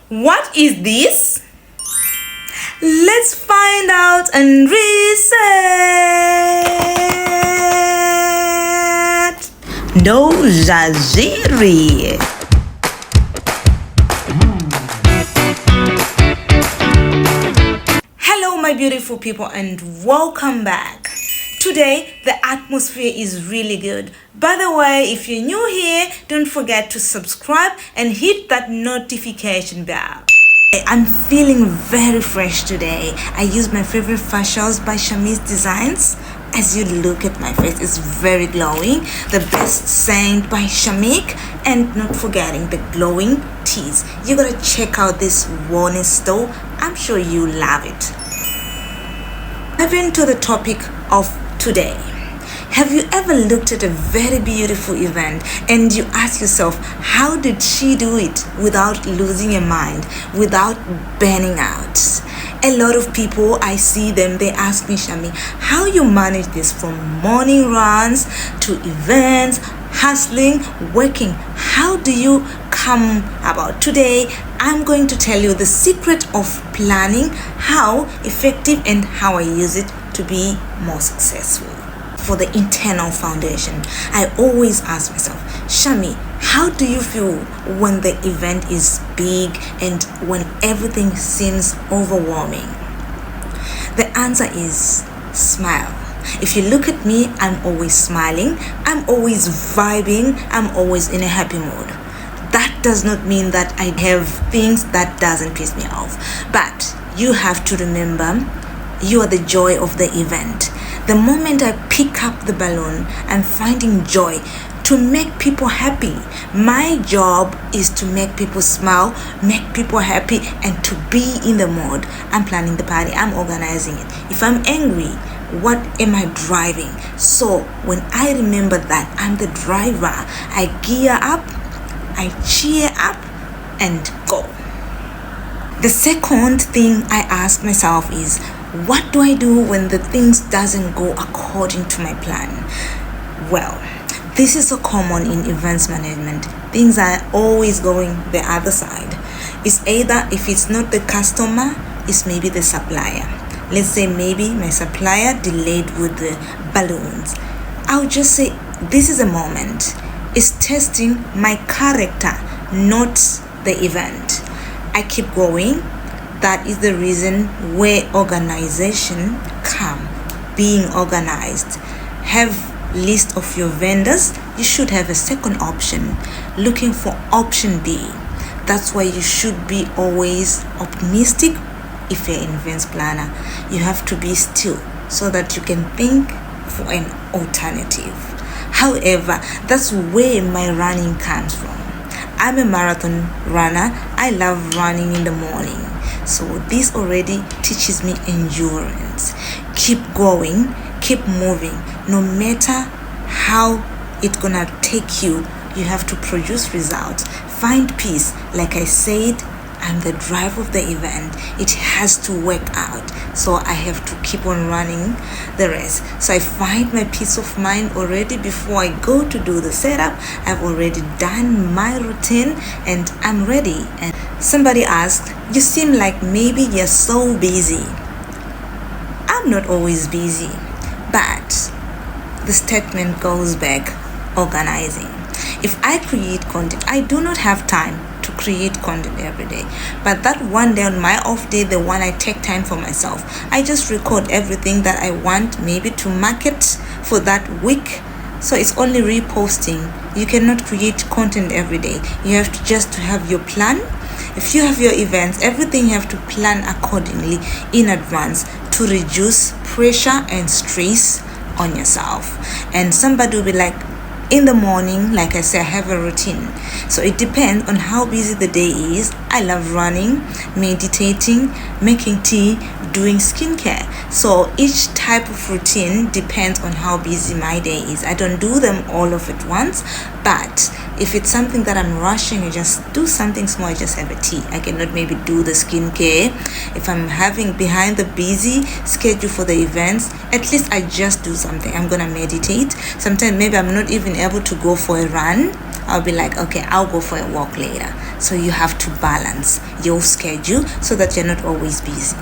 What is this? Let's find out and reset. No Jaziri. Hello my beautiful people and welcome back. Today the atmosphere is really good. By the way, if you're new here, don't forget to subscribe and hit that notification bell. I'm feeling very fresh today. I used my favorite facials by Shami's Designs. As you look at my face, it's very glowing. The best scent by Shamik, and not forgetting the glowing teas. You gotta check out this wellness store. I'm sure you love it. Moving to the topic of today. Have you ever looked at a very beautiful event and you ask yourself, how did she do it without losing your mind, without burning out? A lot of people, I see them, they ask me, Shami, how you manage this from morning runs to events, hustling, working? How do you come about? Today, I'm going to tell you the secret of planning, how effective and how I use it to be more successful. For the internal foundation, I always ask myself, Shami, how do you feel when the event is big and when everything seems overwhelming? The answer is smile. If you look at me, I'm always smiling, I'm always vibing, I'm always in a happy mood. That does not mean that I have things that doesn't piss me off, but you have to remember you are the joy of the event. The moment I pick up the balloon, I'm finding joy to make people happy. My job is to make people smile, make people happy, and to be in the mood. I'm planning the party, I'm organizing it. If I'm angry, what am I driving? So when I remember that I'm the driver, I gear up, I cheer up, and go. The second thing I ask myself is, what do I do when the things doesn't go according to my plan? Well, this is so common in events management. Things are always going the other side. It's either, if it's not the customer, it's maybe the supplier. Let's say maybe my supplier delayed with the balloons. I'll just say, this is a moment. It's testing my character, not the event. I keep going. That is the reason where organization come, being organized. Have list of your vendors. You should have a second option, looking for option B. That's why you should be always optimistic. If you're an events planner, you have to be still so that you can think for an alternative. However, that's where my running comes from. I'm a marathon runner. I love running in the morning. So this already teaches me endurance. Keep going, keep moving. No matter how it's gonna take you, you have to produce results. Find peace. Like I said, I'm the driver of the event. It has to work out. So I have to keep on running the rest. So I find my peace of mind already before I go to do the setup. I've already done my routine and I'm ready. And somebody asked, you seem like maybe you're so busy. I'm not always busy, but the statement goes back, organizing. If I create content, I do not have time to create content every day, but that one day on my off day, the one I take time for myself, I just record everything that I want maybe to market for that week. So it's only reposting. You cannot create content every day. You have to just to have your plan. If you have your events, everything you have to plan accordingly in advance to reduce pressure and stress on yourself. And somebody will be like, in the morning, like I say, I have a routine. So it depends on how busy the day is. I love running, meditating, making tea, doing skincare. So each type of routine depends on how busy my day is. I don't do them all of at once, but if it's something that I'm rushing, I just do something small. I just have a tea. I cannot maybe do the skincare. If I'm having behind the busy schedule for the events, at least I just do something. I'm gonna meditate. Sometimes maybe I'm not even able to go for a run. I'll be like, okay, I'll go for a walk later. So you have to balance your schedule so that you're not always busy.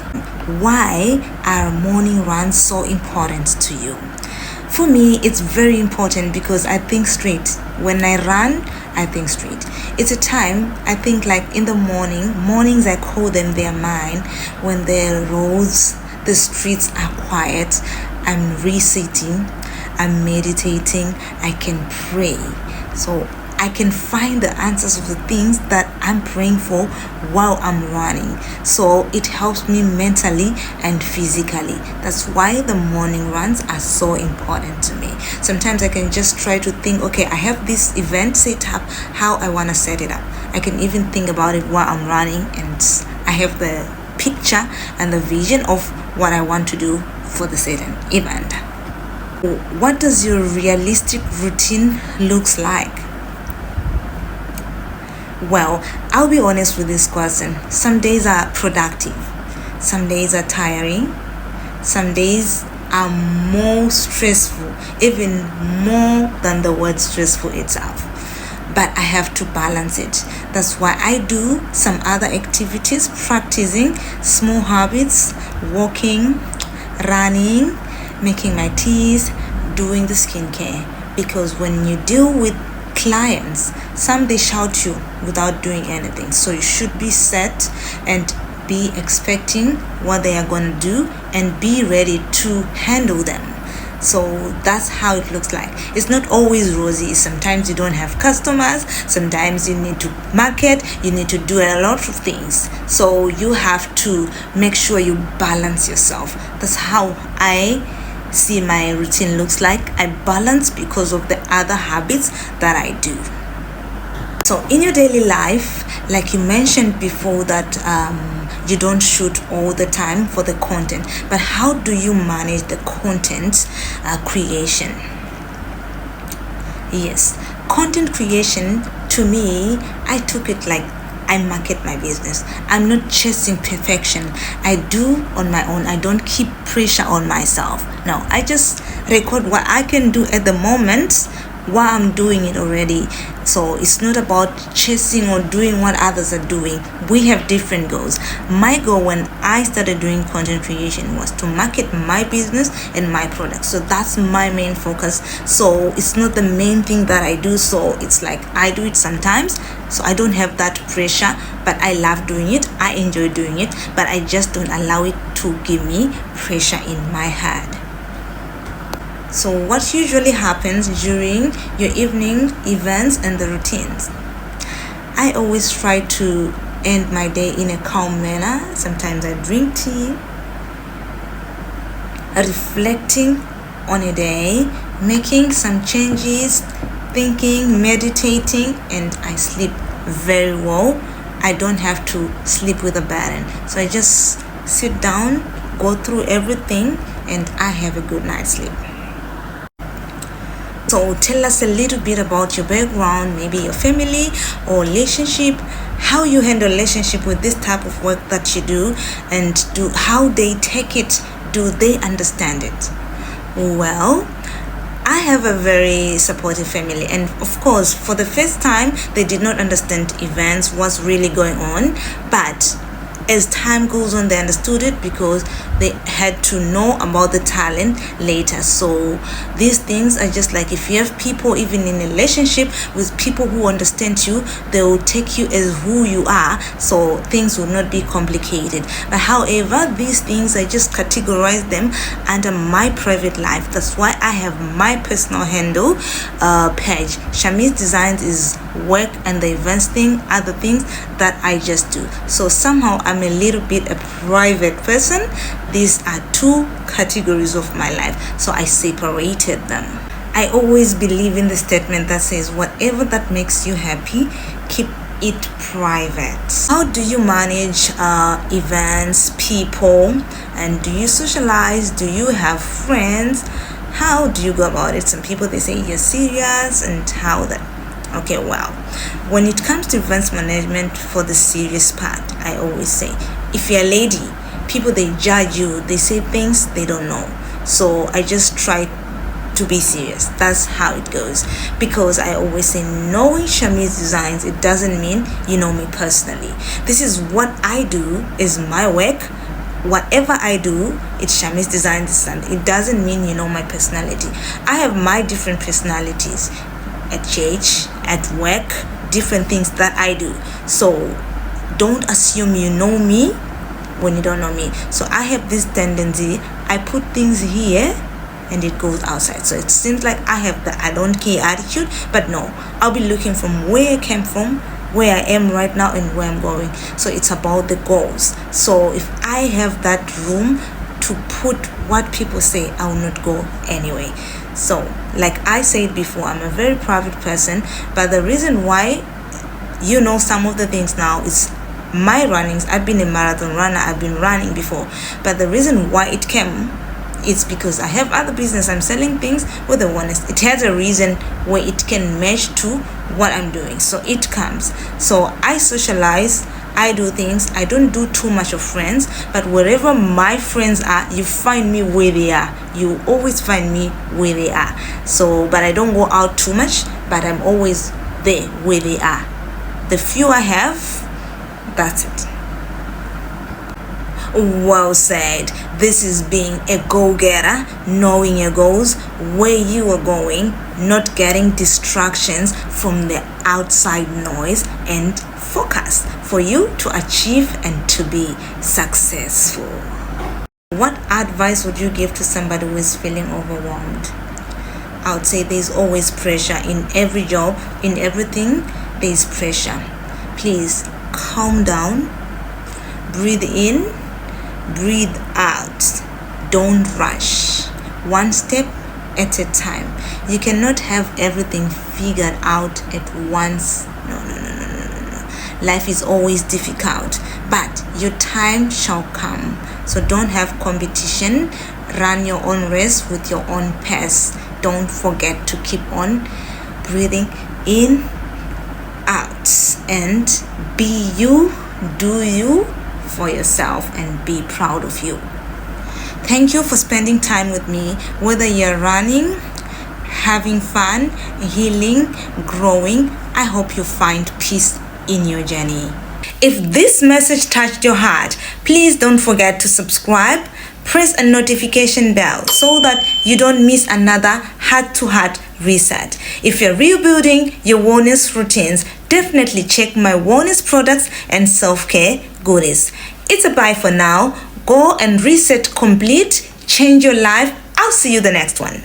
Why are morning runs so important to you? For me, it's very important because I think straight. When I run, I think straight. It's a time, I think, like in the mornings I call them, they're mine. When the roads, the streets are quiet, I'm resitting, I'm meditating, I can pray. So I can find the answers of the things that I'm praying for while I'm running. So it helps me mentally and physically. That's why the morning runs are so important to me. Sometimes I can just try to think, okay, I have this event set up, how I want to set it up. I can even think about it while I'm running, and I have the picture and the vision of what I want to do for the certain event. What does your realistic routine looks like? Well, I'll be honest with this question. Some days are productive, some days are tiring, some days are more stressful, even more than the word stressful itself. But I have to balance it. That's why I do some other activities, practicing small habits, walking, running, making my teas, doing the skincare. Because when you deal with clients, some they shout you without doing anything, so you should be set and be expecting what they are going to do and be ready to handle them. So that's how it looks like. It's not always rosy. Sometimes you don't have customers, sometimes you need to market, you need to do a lot of things. So you have to make sure you balance yourself. That's how I see my routine looks like. I balance because of the other habits that I do. So in your daily life, like you mentioned before, that you don't shoot all the time for the content, but how do you manage the content creation? Yes, content creation, to me, I took it like I market my business. I'm not chasing perfection. I do on my own. I don't keep pressure on myself. No, I just record what I can do at the moment while I'm doing it already. So it's not about chasing or doing what others are doing. We have different goals. My goal when I started doing content creation was to market my business and my product. So that's my main focus. So it's not the main thing that I do. So it's like I do it sometimes. So I don't have that pressure, but I love doing it. I enjoy doing it, but I just don't allow it to give me pressure in my head. So what usually happens during your evening events and the routines? I always try to end my day in a calm manner. Sometimes I drink tea, reflecting on a day, making some changes, thinking, meditating, and I sleep very well. I don't have to sleep with a burden. So I just sit down, go through everything, and I have a good night's sleep. So tell us a little bit about your background, maybe your family or relationship, how you handle relationship with this type of work that you do, and how they take it. Do they understand it? Well, I have a very supportive family, and of course, for the first time, they did not understand events, what's really going on, but as time goes on, they understood it because they had to know about the talent later. So these things are just like, if you have people even in a relationship with people who understand you, they will take you as who you are, so things will not be complicated. But however, these things, I just categorize them under my private life. That's why I have my personal handle page. Shamiz Designs is work and the events thing, other things that I just do. So somehow I'm a little bit a private person. These are two categories of my life, so I separated them. I always believe in the statement that says, whatever that makes you happy, keep it private. How do you manage events, people, and do you socialize? Do you have friends? How do you go about it? Some people, they say you're serious, and how that. Okay, well, when it comes to events management, for the serious part, I always say, if you're a lady, people, they judge you, they say things they don't know. So I just try to be serious. That's how it goes. Because I always say, knowing Shami's designs, it doesn't mean you know me personally. This is what I do, is my work. Whatever I do, it's Shami's designs. It doesn't mean you know my personality. I have my different personalities at church, at work, different things that I do. So don't assume you know me when you don't know me. So I have this tendency, I put things here and it goes outside. So it seems like I have the I don't care attitude, but no, I'll be looking from where I came from, where I am right now, and where I'm going. So it's about the goals. So if I have that room to put what people say, I will not go anyway. So like I said before, I'm a very private person, but the reason why you know some of the things now is my runnings. I've been a marathon runner, I've been running before, but the reason why it came, it's because I have other business, I'm selling things with the honest. It has a reason where it can match to what I'm doing, so it comes. So I socialize, I do things. I don't do too much of friends, but wherever my friends are, you find me where they are. You always find me where they are. So but I don't go out too much, but I'm always there where they are. The few I have, that's it. Well said. This is being a go-getter, knowing your goals, where you are going, not getting distractions from the outside noise, and focus for you to achieve and to be successful. What advice would you give to somebody who is feeling overwhelmed? I would say there's always pressure in every job, in everything. There's pressure. Please calm down, breathe in, breathe out. Don't rush. One step at a time. You cannot have everything figured out at once. No. Life is always difficult, but your time shall come. So don't have competition. Run your own race with your own pace. Don't forget to keep on breathing in, out, and be you, do you for yourself, and be proud of you. Thank you for spending time with me, whether you're running, having fun, healing, growing. I hope you find peace in your journey. If this message touched your heart, please don't forget to subscribe, press a notification bell so that you don't miss another heart-to-heart reset. If you're rebuilding your wellness routines, definitely check my wellness products and self-care goodies. It's a bye for now. Go and reset complete, change your life. I'll see you the next one.